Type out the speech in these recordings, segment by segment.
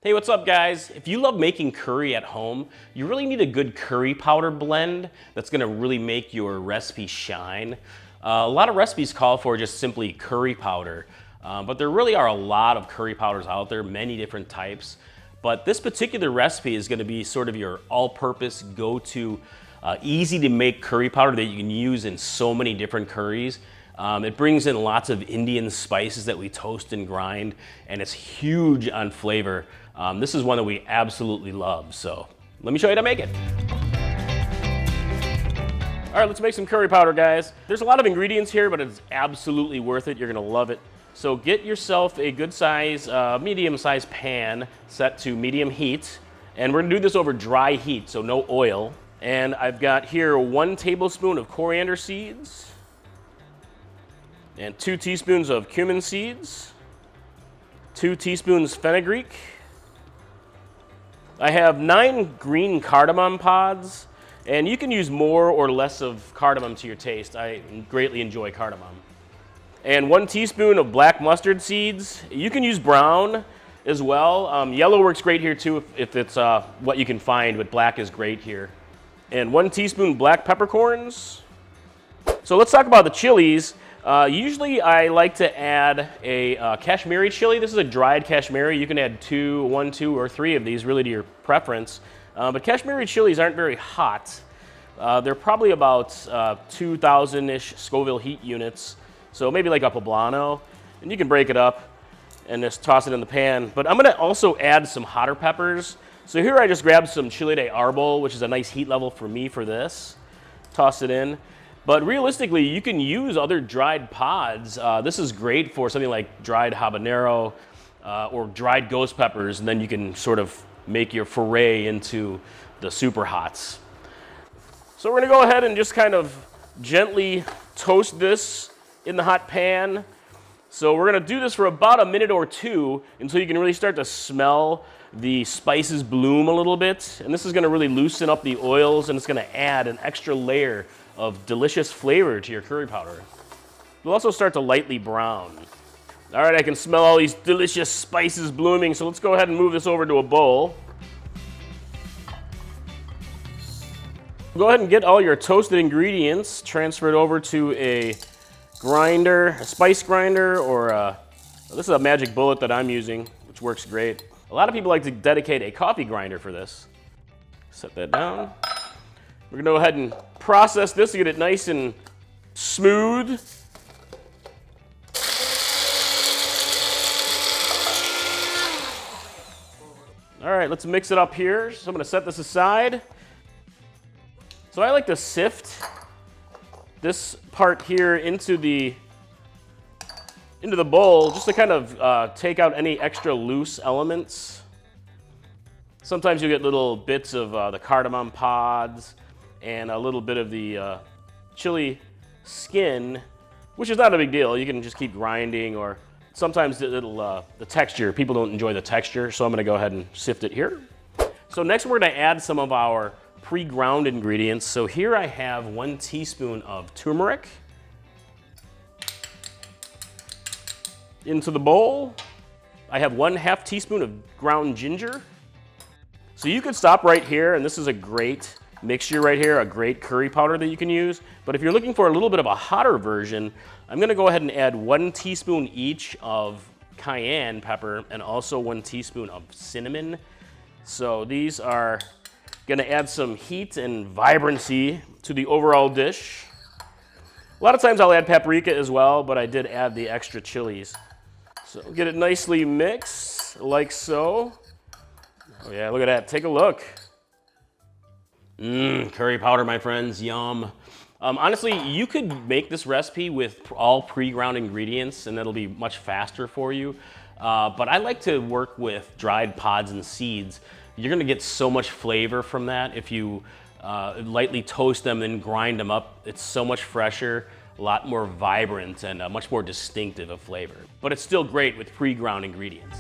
Hey, what's up guys? If you love making curry at home, you really need a good curry powder blend that's gonna really make your recipe shine. A lot of recipes call for just simply curry powder, but there really are a lot of curry powders out there, many different types. But this particular recipe is gonna be sort of your all-purpose, go-to, easy to make curry powder that you can use in so many different curries. It brings in lots of Indian spices that we toast and grind, and it's huge on flavor. This is one that we absolutely love, so let me show you how to make it. All right, let's make some curry powder, guys. There's a lot of ingredients here, but it's absolutely worth it. You're gonna love it. So get yourself a good size, medium-sized pan set to medium heat, and we're gonna do this over dry heat, so no oil. And I've got here 1 tablespoon of coriander seeds, and 2 teaspoons of cumin seeds, 2 teaspoons fenugreek. I have 9 green cardamom pods, and you can use more or less of cardamom to your taste. I greatly enjoy cardamom. And 1 teaspoon of black mustard seeds. You can use brown as well. Yellow works great here too if it's what you can find, but black is great here. And 1 teaspoon black peppercorns. So let's talk about the chilies. Usually I like to add a Kashmiri chili. This is a dried Kashmiri. You can add 1, 2, or 3 of these, really to your preference. But Kashmiri chilies aren't very hot. They're probably about 2,000-ish Scoville heat units. So maybe like a poblano. And you can break it up and just toss it in the pan. But I'm gonna also add some hotter peppers. So here I just grabbed some chile de arbol, which is a nice heat level for me for this. Toss it in. But realistically, you can use other dried pods. This is great for something like dried habanero or dried ghost peppers, and then you can sort of make your foray into the super hots. So we're gonna go ahead and just kind of gently toast this in the hot pan. So we're gonna do this for about a minute or 2 until you can really start to smell the spices bloom a little bit. And this is gonna really loosen up the oils, and it's gonna add an extra layer of delicious flavor to your curry powder. It'll also start to lightly brown. All right, I can smell all these delicious spices blooming, so let's go ahead and move this over to a bowl. Go ahead and get all your toasted ingredients transferred over to a grinder, a spice grinder, or this is a magic bullet that I'm using, which works great. A lot of people like to dedicate a coffee grinder for this. Set that down. We're gonna go ahead and process this to get it nice and smooth. All right, let's mix it up here. So I'm gonna set this aside. So I like to sift this part here into the bowl just to kind of take out any extra loose elements. Sometimes you get little bits of the cardamom pods and a little bit of the chili skin, which is not a big deal. You can just keep grinding, or sometimes the texture, people don't enjoy the texture, so I'm gonna go ahead and sift it here. So next we're gonna add some of our pre-ground ingredients. So here I have 1 teaspoon of turmeric into the bowl. I have 1/2 teaspoon of ground ginger. So you could stop right here, and this is a great mixture right here, a great curry powder that you can use. But if you're looking for a little bit of a hotter version, I'm gonna go ahead and add 1 teaspoon each of cayenne pepper and also 1 teaspoon of cinnamon. So these are gonna add some heat and vibrancy to the overall dish. A lot of times I'll add paprika as well, but I did add the extra chilies. So get it nicely mixed, like so. Oh yeah, look at that, take a look. Curry powder, my friends, yum. Honestly, you could make this recipe with all pre-ground ingredients and it'll be much faster for you. But I like to work with dried pods and seeds. You're gonna get so much flavor from that if you lightly toast them and grind them up. It's so much fresher, a lot more vibrant, and much more distinctive of flavor. But it's still great with pre-ground ingredients.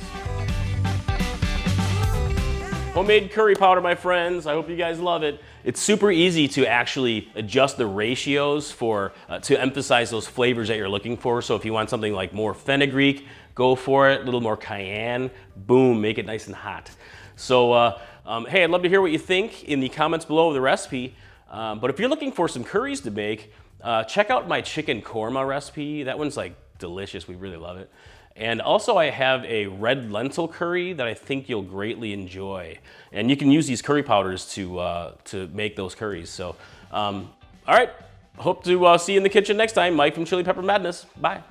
Homemade curry powder, my friends. I hope you guys love it. It's super easy to actually adjust the ratios for to emphasize those flavors that you're looking for. So if you want something like more fenugreek go for it. A little more cayenne, boom, make it nice and hot. So, hey, I'd love to hear what you think in the comments below of the recipe. But if you're looking for some curries to make, check out my chicken korma recipe. That one's like delicious. We really love it. And also I have a red lentil curry that I think you'll greatly enjoy. And you can use these curry powders to make those curries. So, all right, hope to see you in the kitchen next time. Mike from Chili Pepper Madness. Bye.